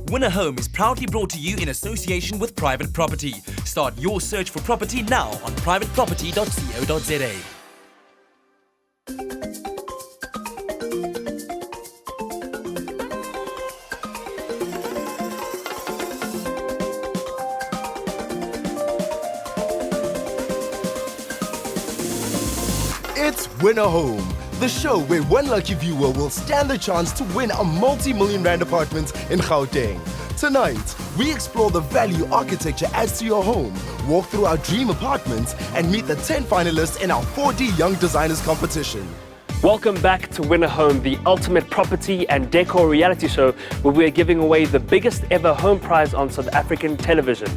Win a Home is proudly brought to you in association with Private Property. Start your search for property now on privateproperty.co.za. It's Win a Home, the show where one lucky viewer will stand the chance to win a multi-million rand apartment in Gauteng. Tonight, we explore the value architecture adds to your home, walk through our dream apartments, and meet the 10 finalists in our 4D Young Designers competition. Welcome back to Win a Home, the ultimate property and decor reality show where we are giving away the biggest ever home prize on South African television.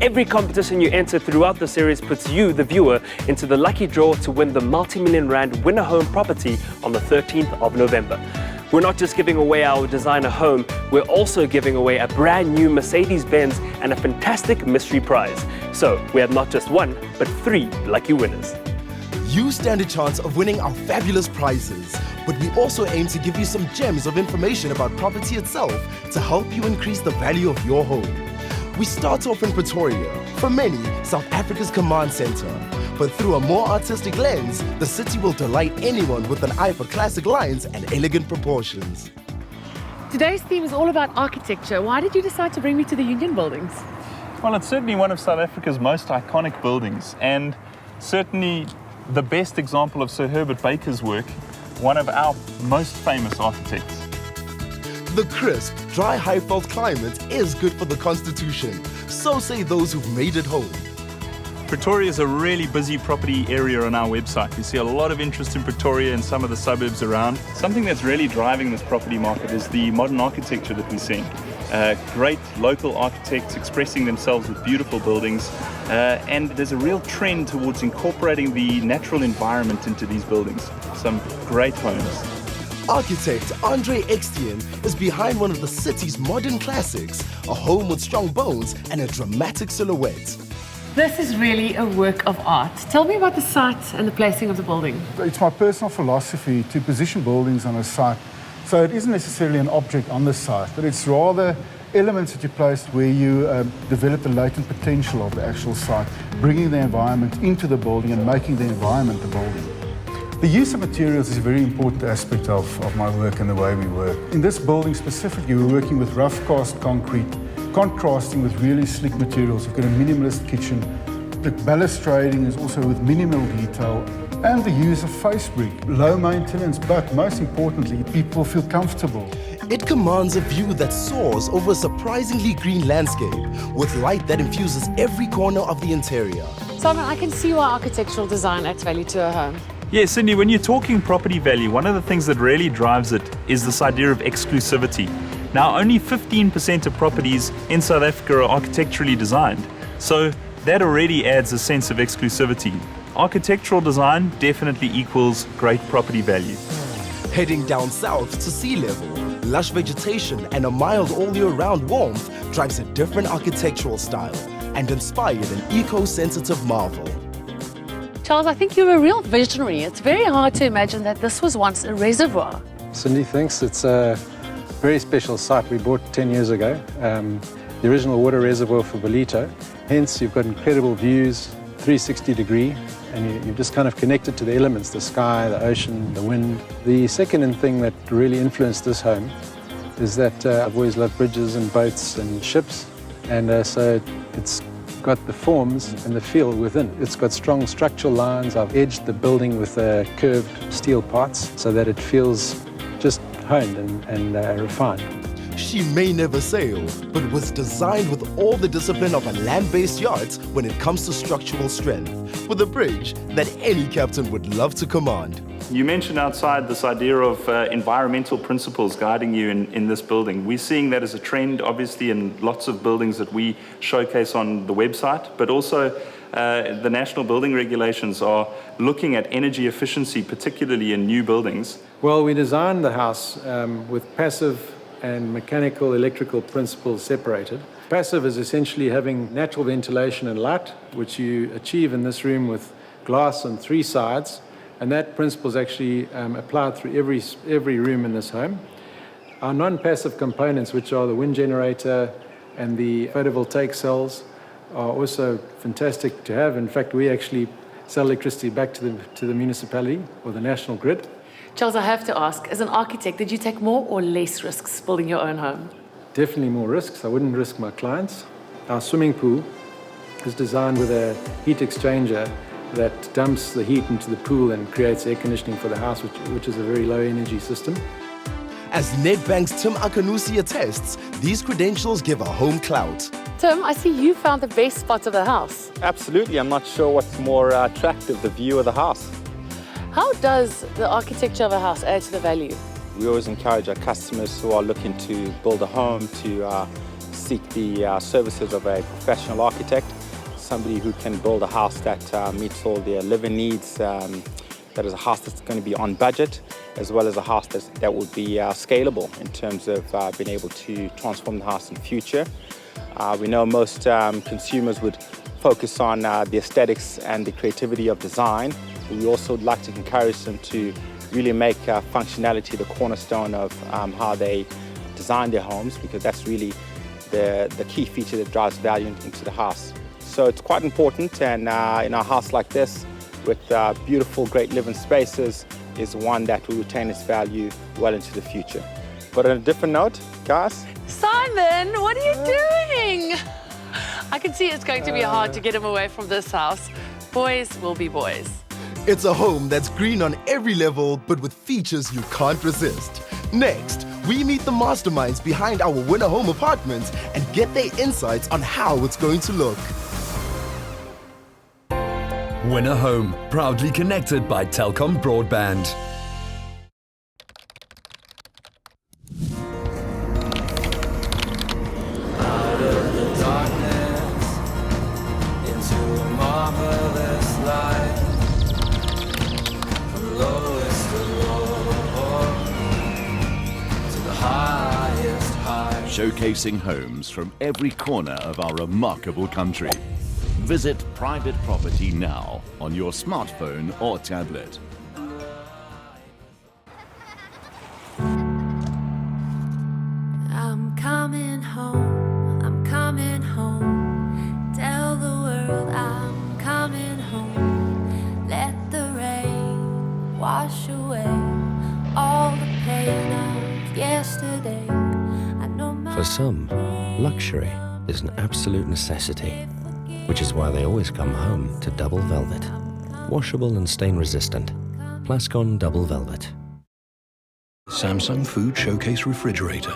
Every competition you enter throughout the series puts you, the viewer, into the lucky draw to win the multi-million rand Win a Home property on the 13th of November. We're not just giving away our designer home, we're also giving away a brand new Mercedes-Benz and a fantastic mystery prize. So we have not just one, but 3 lucky winners. You stand a chance of winning our fabulous prizes, but we also aim to give you some gems of information about property itself to help you increase the value of your home. We start off in Pretoria, for many, South Africa's command center. But through a more artistic lens, the city will delight anyone with an eye for classic lines and elegant proportions. Today's theme is all about architecture. Why did you decide to bring me to the Union Buildings? Well, it's certainly one of South Africa's most iconic buildings, and certainly the best example of Sir Herbert Baker's work, one of our most famous architects. The crisp, dry Highveld climate is good for the constitution, so say those who've made it home. Pretoria is a really busy property area on our website. We see a lot of interest in Pretoria and some of the suburbs around. Something that's really driving this property market is the modern architecture that we're seeing. Great local architects expressing themselves with beautiful buildings, and there's a real trend towards incorporating the natural environment into these buildings. Some great homes. Architect Andre Extian is behind one of the city's modern classics, a home with strong bones and a dramatic silhouette. This is really a work of art. Tell me about the site and the placing of the building. It's my personal philosophy to position buildings on a site so it isn't necessarily an object on the site, but it's rather elements that you place where you develop the latent potential of the actual site, bringing the environment into the building and making the environment the building. The use of materials is a very important aspect of my work and the way we work. In this building specifically, we're working with rough cast concrete, contrasting with really slick materials. We've got a minimalist kitchen. The balustrading is also with minimal detail, and the use of face brick. Low maintenance, but most importantly, people feel comfortable. It commands a view that soars over a surprisingly green landscape, with light that infuses every corner of the interior. Simon, I can see why architectural design adds value to a home. Yeah, Cindy, when you're talking property value, one of the things that really drives it is this idea of exclusivity. Now, only 15% of properties in South Africa are architecturally designed, so that already adds a sense of exclusivity. Architectural design definitely equals great property value. Heading down south to sea level, lush vegetation and a mild all-year-round warmth drives a different architectural style and inspired an eco-sensitive marvel. Charles, I think you're a real visionary. It's very hard to imagine that this was once a reservoir. Cindy, thanks. It's a very special site we bought 10 years ago. The original water reservoir for Bolito. Hence, you've got incredible views, 360 degree, and you've just kind of connected to the elements, the sky, the ocean, the wind. The second thing that really influenced this home is that I've always loved bridges and boats and ships, and so it's got the forms and the feel within. It's got strong structural lines. I've edged the building with curved steel parts so that it feels just honed and refined. She may never sail, but was designed with all the discipline of a land-based yacht when it comes to structural strength, with a bridge that any captain would love to command. You mentioned outside this idea of environmental principles guiding you in this building. We're seeing that as a trend, obviously, in lots of buildings that we showcase on the website, but also the national building regulations are looking at energy efficiency, particularly in new buildings. Well, we designed the house with passive and mechanical electrical principles separated. Passive is essentially having natural ventilation and light, which you achieve in this room with glass on 3 sides. And that principle is actually applied through every room in this home. Our non-passive components, which are the wind generator and the photovoltaic cells, are also fantastic to have. In fact, we actually sell electricity back to the municipality or the national grid. Charles, I have to ask, as an architect, did you take more or less risks building your own home? Definitely more risks. I wouldn't risk my clients. Our swimming pool is designed with a heat exchanger that dumps the heat into the pool and creates air conditioning for the house, which is a very low energy system. As Nedbank's Tim Akanusi attests, these credentials give a home clout. Tim, I see you found the best spot of the house. Absolutely. I'm not sure what's more attractive, the view of the house. How does the architecture of a house add to the value? We always encourage our customers who are looking to build a home to seek the services of a professional architect, somebody who can build a house that meets all their living needs, that is a house that's going to be on budget, as well as a house that would be scalable in terms of being able to transform the house in future. We know most consumers would focus on the aesthetics and the creativity of design. We also would like to encourage them to really make functionality the cornerstone of how they design their homes, because that's really the key feature that drives value into the house. So it's quite important, and in a house like this, with beautiful, great living spaces, is one that will retain its value well into the future. But on a different note, guys. Simon, what are you doing? I can see it's going to be hard to get him away from this house. Boys will be boys. It's a home that's green on every level, but with features you can't resist. Next, we meet the masterminds behind our winner home apartment and get their insights on how it's going to look. Winner Home, proudly connected by Telkom Broadband. Out of the darkness, into a marvelous light. From lowest of low to the highest high. Showcasing homes from every corner of our remarkable country. Visit Private Property now on your smartphone or tablet. I'm coming home. Tell the world I'm coming home. Let the rain wash away all the pain of yesterday. I know For some, luxury is an absolute necessity, which is why they always come home to Double Velvet. Washable and stain resistant. Plascon Double Velvet. Samsung Food Showcase Refrigerator.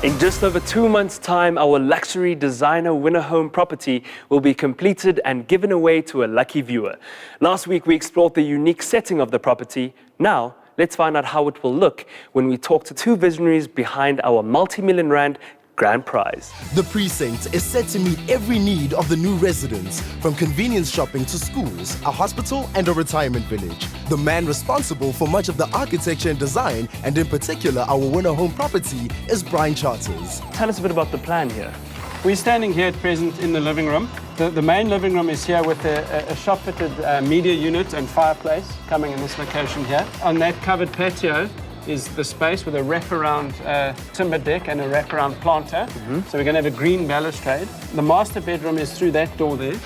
In just over 2 months' time, our luxury designer winner home property will be completed and given away to a lucky viewer. Last week, we explored the unique setting of the property. Now, let's find out how it will look when we talk to two visionaries behind our multi-million rand grand prize. The precinct is set to meet every need of the new residents, from convenience shopping to schools, a hospital and a retirement village. The man responsible for much of the architecture and design, and in particular our winner home property, is Brian Charters. Tell us a bit about the plan here. We're standing here at present in the living room. The main living room is here with a shop-fitted media unit and fireplace coming in this location here. On that covered patio is the space with a wraparound timber deck and a wraparound planter. So we're going to have a green balustrade. The master bedroom is through that door there,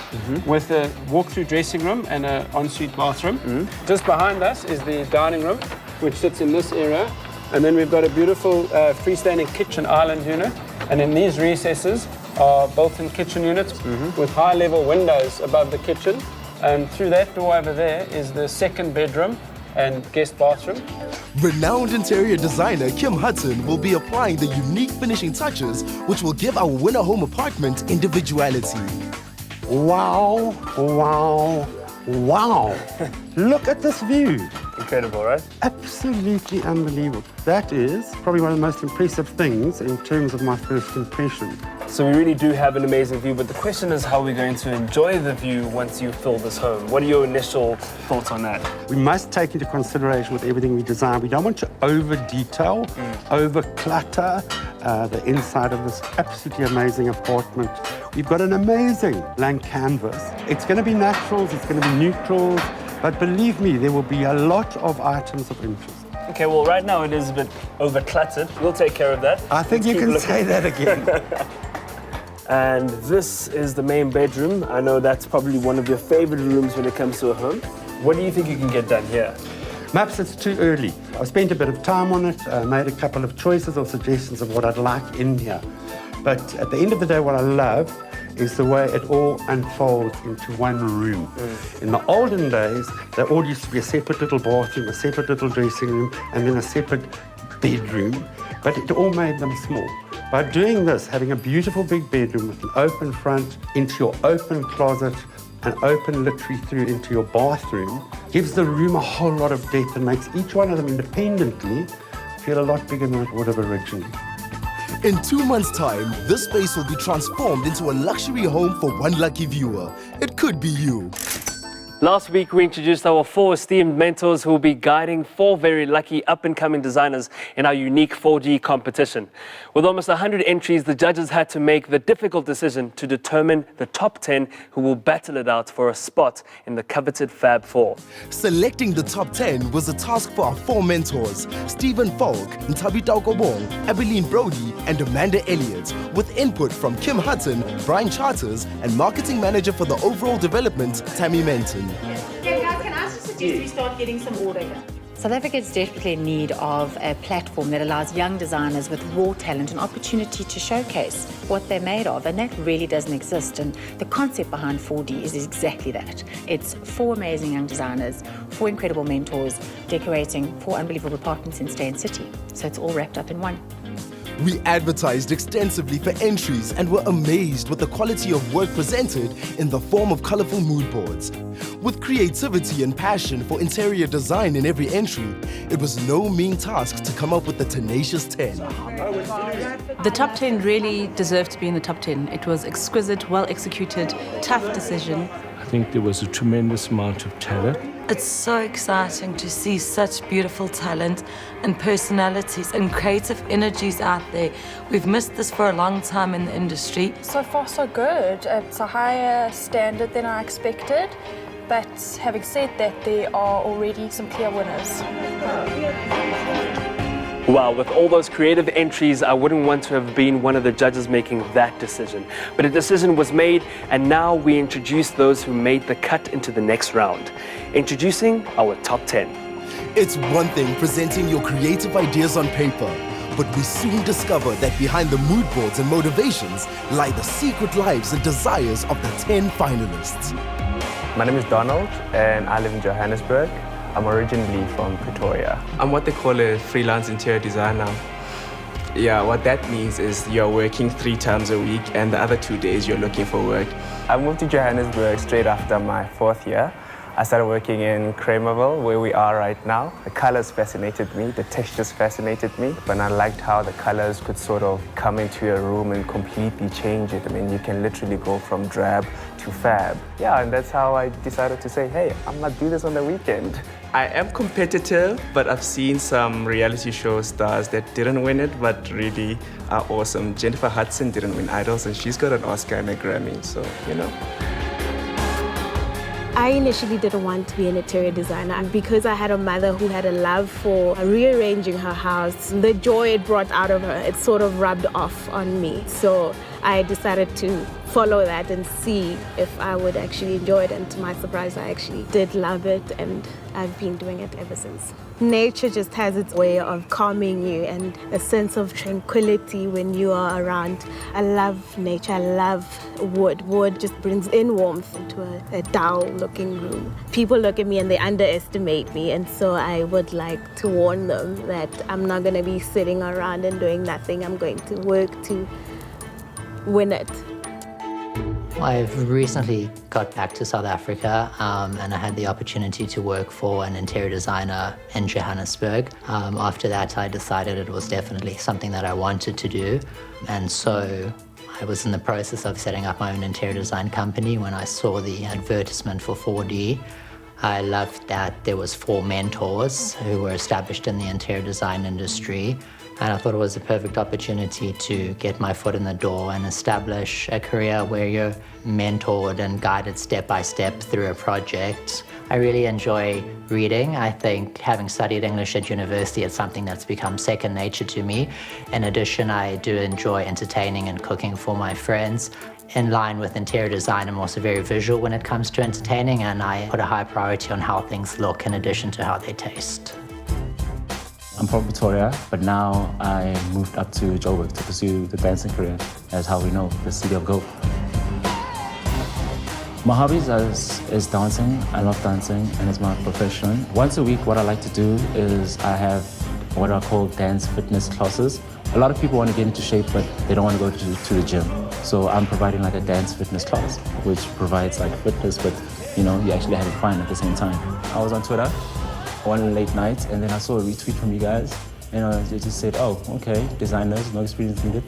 with a walk-through dressing room and an ensuite bathroom. Just behind us is the dining room, which sits in this area. And then we've got a beautiful freestanding kitchen island unit. And in these recesses are built-in kitchen units with high-level windows above the kitchen. And through that door over there is the second bedroom and guest bathroom. Renowned interior designer Kim Hutton will be applying the unique finishing touches which will give our winner home apartment individuality. Wow, wow, wow. Look at this view. Incredible, right? Absolutely unbelievable. That is probably one of the most impressive things in terms of my first impression. So we really do have an amazing view, but the question is how we're going to enjoy the view once you fill this home. What are your initial thoughts on that? We must take into consideration with everything we design. We don't want to over-detail, over-clutter the inside of this absolutely amazing apartment. We've got an amazing blank canvas. It's going to be naturals, it's going to be neutrals, but believe me, there will be a lot of items of interest. Okay, well, right now it is a bit over-cluttered. We'll take care of that. I think you can say that again. And this is the main bedroom. I know that's probably one of your favorite rooms when it comes to a home. What do you think you can get done here? Maps, it's too early. I spent a bit of time on it, made a couple of choices or suggestions of what I'd like in here. But at the end of the day, what I love is the way it all unfolds into one room. In the olden days, there all used to be a separate little bathroom, a separate little dressing room, and then a separate bedroom, but it all made them small. By doing this, having a beautiful big bedroom with an open front into your open closet, an open literally through into your bathroom, gives the room a whole lot of depth and makes each one of them independently feel a lot bigger than it would have originally. In 2 months' time, this space will be transformed into a luxury home for one lucky viewer. It could be you. Last week, we introduced our 4 esteemed mentors who will be guiding 4 very lucky up-and-coming designers in our unique 4G competition. With almost 100 entries, the judges had to make the difficult decision to determine the top 10 who will battle it out for a spot in the coveted Fab 4. Selecting the top 10 was a task for our 4 mentors, Stephen Falk, Ntabi Taukobong, Abilene Brody, and Amanda Elliott, with input from Kim Hutton, Brian Charters, and marketing manager for the overall development, Tammy Menton. Okay, guys, can I just suggest we start getting some order here? South Africa is desperately in need of a platform that allows young designers with raw talent an opportunity to showcase what they're made of, and that really doesn't exist. And the concept behind 4D is exactly that. It's 4 amazing young designers, 4 incredible mentors, decorating 4 unbelievable apartments in Stay City. So it's all wrapped up in one. We advertised extensively for entries and were amazed with the quality of work presented in the form of colorful mood boards. With creativity and passion for interior design in every entry, it was no mean task to come up with the tenacious 10. The top 10 really deserved to be in the top 10. It was exquisite, well executed, tough decision. I think there was a tremendous amount of talent. It's so exciting to see such beautiful talent and personalities and creative energies out there. We've missed this for a long time in the industry. So far, so good. It's a higher standard than I expected. But having said that, there are already some clear winners. Wow, with all those creative entries, I wouldn't want to have been one of the judges making that decision. But a decision was made, and now we introduce those who made the cut into the next round. Introducing our top 10. It's one thing presenting your creative ideas on paper, but we soon discover that behind the mood boards and motivations lie the secret lives and desires of the 10 finalists. My name is Donald, and I live in Johannesburg. I'm originally from Pretoria. I'm what they call a freelance interior designer. Yeah, what that means is you're working 3 times a week and the other 2 days you're looking for work. I moved to Johannesburg straight after my 4th year. I started working in Kramerville, where we are right now. The colors fascinated me, the textures fascinated me, but I liked how the colors could sort of come into a room and completely change it. I mean, you can literally go from drab to fab. Yeah, and that's how I decided to say, hey, I might do this on the weekend. I am competitive, but I've seen some reality show stars that didn't win it, but really are awesome. Jennifer Hudson didn't win Idols, and she's got an Oscar and a Grammy, so, you know. I initially didn't want to be an interior designer, and because I had a mother who had a love for rearranging her house, the joy it brought out of her, it sort of rubbed off on me. So I decided to follow that and see if I would actually enjoy it, and to my surprise, I actually did love it, and I've been doing it ever since. Nature just has its way of calming you and a sense of tranquility when you are around. I love nature, I love wood. Wood just brings in warmth into a dull-looking room. People look at me and they underestimate me, and so I would like to warn them that I'm not going to be sitting around and doing nothing. I'm going to work to win it. I've recently got back to South Africa and I had the opportunity to work for an interior designer in Johannesburg. After that, I decided it was definitely something that I wanted to do, and so I was in the process of setting up my own interior design company when I saw the advertisement for 4D. I loved that there was 4 mentors who were established in the interior design industry, and I thought it was a perfect opportunity to get my foot in the door and establish a career where you're mentored and guided step by step through a project. I really enjoy reading. I think having studied English at university, it's something that's become second nature to me. In addition, I do enjoy entertaining and cooking for my friends. In line with interior design, I'm also very visual when it comes to entertaining, and I put a high priority on how things look in addition to how they taste. I'm from Pretoria, but now I moved up to Joburg to pursue the dancing career, as how we know, the city of gold. My hobbies is dancing. I love dancing, and it's my profession. Once a week, what I like to do is I have what I call dance fitness classes. A lot of people want to get into shape, but they don't want to go to the gym. So I'm providing like a dance fitness class, which provides like fitness, but you know, you actually having fun at the same time. I was on Twitter one late night, and then I saw a retweet from you guys, and it just said, oh, okay, designers, no experience needed.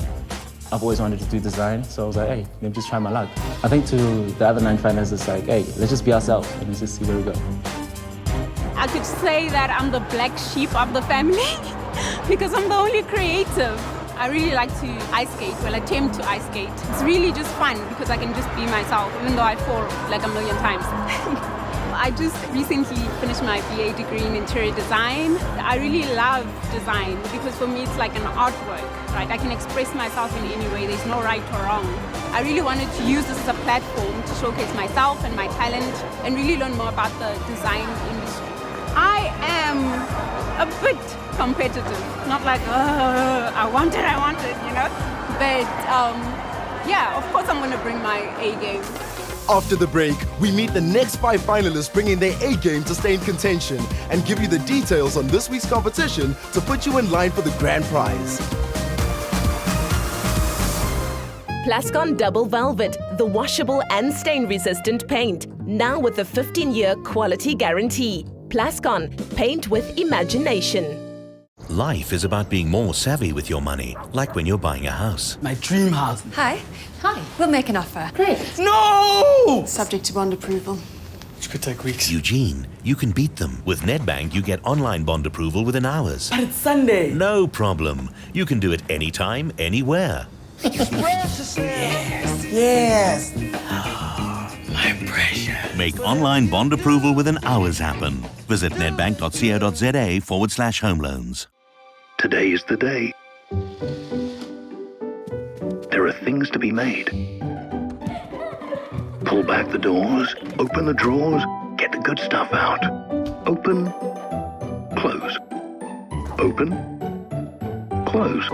I've always wanted to do design, so I was like, hey, let me just try my luck. I think to the other 9 finalists, it's like, hey, let's just be ourselves and let's just see where we go. I could say that I'm the black sheep of the family because I'm the only creative. I really like to ice skate, well, attempt to ice skate. It's really just fun because I can just be myself, even though I fall like a million times. I just recently finished my BA degree in interior design. I really love design because for me it's like an artwork, right? I can express myself in any way, there's no right or wrong. I really wanted to use this as a platform to showcase myself and my talent and really learn more about the design industry. I am a bit competitive, not like, I want it, you know? But yeah, of course I'm gonna bring my A game. After the break, we meet the next 5 finalists bringing their A game to stay in contention and give you the details on this week's competition to put you in line for the grand prize. Plascon Double Velvet, the washable and stain-resistant paint. Now with a 15-year quality guarantee. Plascon, paint with imagination. Life is about being more savvy with your money, like when you're buying a house. My dream house. Hi. We'll make an offer. Great. No! Subject to bond approval. Which could take weeks. Eugene, you can beat them. With Nedbank, you get online bond approval within hours. But it's Sunday. No problem. You can do it anytime, anywhere. Yes. Oh, my precious. Make online bond approval within hours happen. Visit nedbank.co.za/home loans. Today is the day. There are things to be made. Pull back the doors, open the drawers, get the good stuff out. Open, close. Open, close.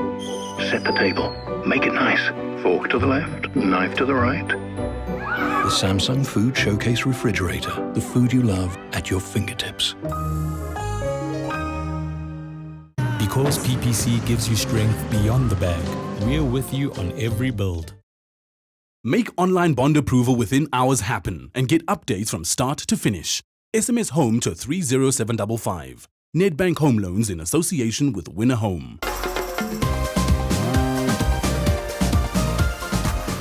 Set the table. Make it nice. Fork to the left, knife to the right. The Samsung Food Showcase Refrigerator. The food you love at your fingertips. Because PPC gives you strength beyond the bag, we're with you on every build. Make online bond approval within hours happen and get updates from start to finish. SMS HOME to 30755. Nedbank Home Loans in association with Winner Home.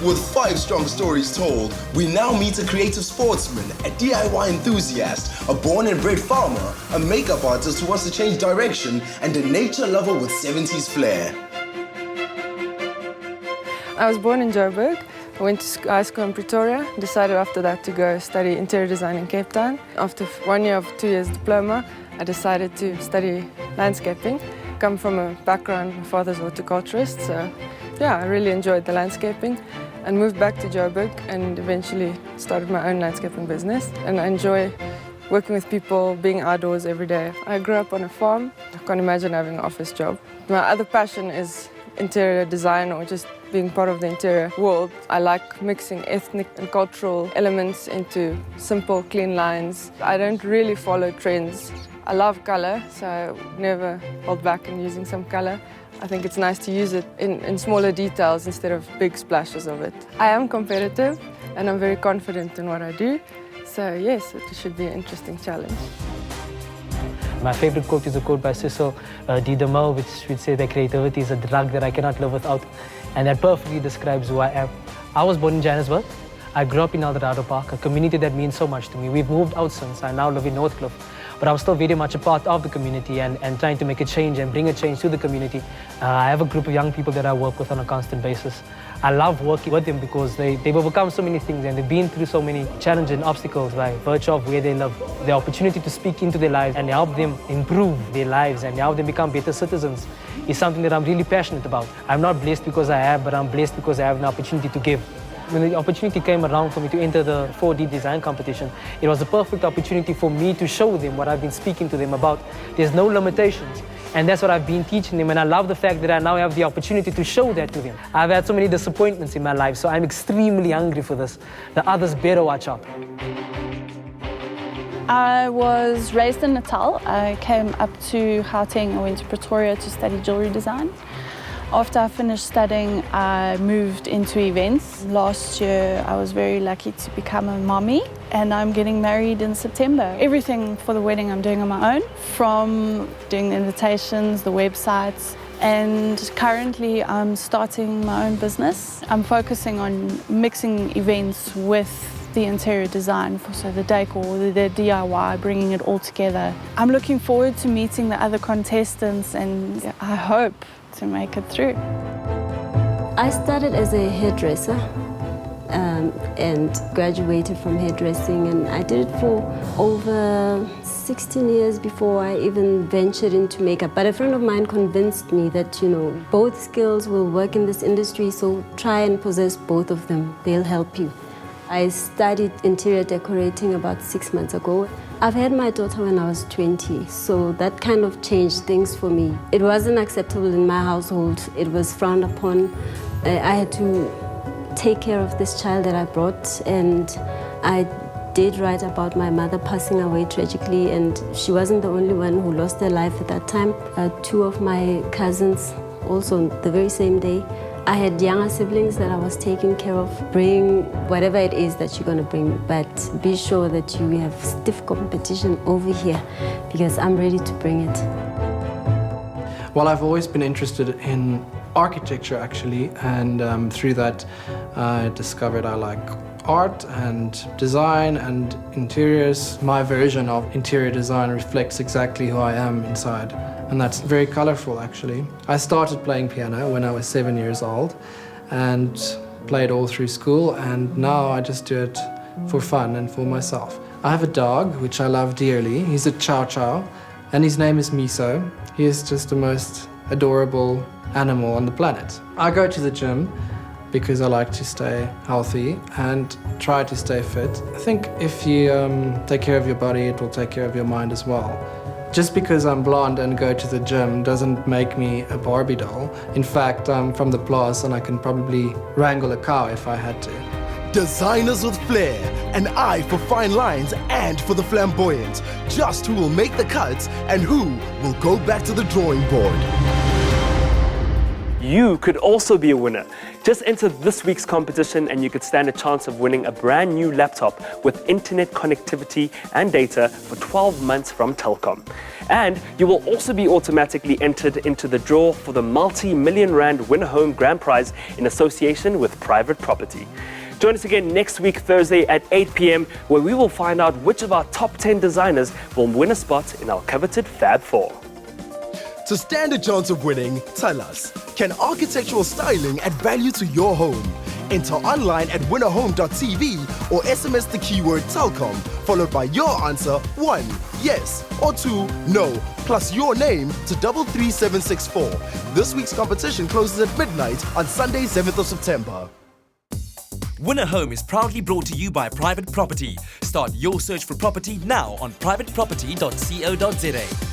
With 5 strong stories told, we now meet a creative sportsman, a DIY enthusiast, a born and bred farmer, a makeup artist who wants to change direction, and a nature lover with 70s flair. I was born in Joburg. I went to high school in Pretoria, decided after that to go study interior design in Cape Town. After 1 year of 2 years diploma, I decided to study landscaping. I come from a background, my father's horticulturist, so yeah, I really enjoyed the landscaping and moved back to Joburg and eventually started my own landscaping business. And I enjoy working with people, being outdoors every day. I grew up on a farm. I can't imagine having an office job. My other passion is interior design or just being part of the interior world. I like mixing ethnic and cultural elements into simple, clean lines. I don't really follow trends. I love color, so I never hold back in using some color. I think it's nice to use it in smaller details instead of big splashes of it. I am competitive and I'm very confident in what I do. So yes, it should be an interesting challenge. My favorite quote is a quote by Cecil D. DeMille, which would say that creativity is a drug that I cannot live without. and that perfectly describes who I am. I was born in Johannesburg. I grew up in Eldorado Park, a community that means so much to me. We've moved out since. I now live in Northcliffe, but I'm still very much a part of the community and trying to make a change and bring a change to the community. I have a group of young people that I work with on a constant basis. I love working with them because they've overcome so many things and they've been through so many challenges and obstacles by virtue of where they live. The opportunity to speak into their lives and help them improve their lives and help them become better citizens is something that I'm really passionate about. I'm not blessed because I have, but I'm blessed because I have an opportunity to give. When the opportunity came around for me to enter the 4D design competition, it was a perfect opportunity for me to show them what I've been speaking to them about. There's no limitations. And that's what I've been teaching them, and I love the fact that I now have the opportunity to show that to them. I've had so many disappointments in my life, so I'm extremely hungry for this. The others better watch out. I was raised in Natal. I came up to Gauteng. I went to Pretoria to study jewellery design. After I finished studying, I moved into events. Last year, I was very lucky to become a mommy, and I'm getting married in September. Everything for the wedding I'm doing on my own, from doing the invitations, the websites, and currently I'm starting my own business. I'm focusing on mixing events with the interior design, so the decor, the DIY, bringing it all together. I'm looking forward to meeting the other contestants, and I hope to make it through. I started as a hairdresser and graduated from hairdressing, and I did it for over 16 years before I even ventured into makeup. But a friend of mine convinced me that, both skills will work in this industry, so try and possess both of them. They'll help you. I studied interior decorating about 6 months ago. I've had my daughter when I was 20, so that kind of changed things for me. It wasn't acceptable in my household. It was frowned upon. I had to take care of this child that I brought, and I did write about my mother passing away tragically, and she wasn't the only one who lost their life at that time. 2 of my cousins also the very same day. I had younger siblings that I was taking care of. Bring whatever it is that you're going to bring, but be sure that you have stiff competition over here, because I'm ready to bring it. Well, I've always been interested in architecture, actually, and through that I discovered I like art and design and interiors. My version of interior design reflects exactly who I am inside, and that's very colorful, actually. I started playing piano when I was 7 years old and played all through school, and now I just do it for fun and for myself. I have a dog, which I love dearly. He's a Chow Chow, and his name is Miso. He is just the most adorable animal on the planet. I go to the gym because I like to stay healthy and try to stay fit. I think if you take care of your body, it will take care of your mind as well. Just because I'm blonde and go to the gym doesn't make me a Barbie doll. In fact, I'm from the Plaas and I can probably wrangle a cow if I had to. Designers with flair, an eye for fine lines and for the flamboyant. Just who will make the cuts and who will go back to the drawing board. You could also be a winner. Just enter this week's competition and you could stand a chance of winning a brand new laptop with internet connectivity and data for 12 months from Telkom. And you will also be automatically entered into the draw for the multi-million rand Win a Home Grand Prize in association with Private Property. Join us again next week, Thursday at 8 p.m, where we will find out which of our top 10 designers will win a spot in our coveted Fab 4. To stand a chance of winning, tell us, can architectural styling add value to your home? Enter online at winnerhome.tv or SMS the keyword Telkom, followed by your answer 1, yes, or 2, no, plus your name to 33764. This week's competition closes at midnight on Sunday, 7th of September. Win a Home is proudly brought to you by Private Property. Start your search for property now on privateproperty.co.za.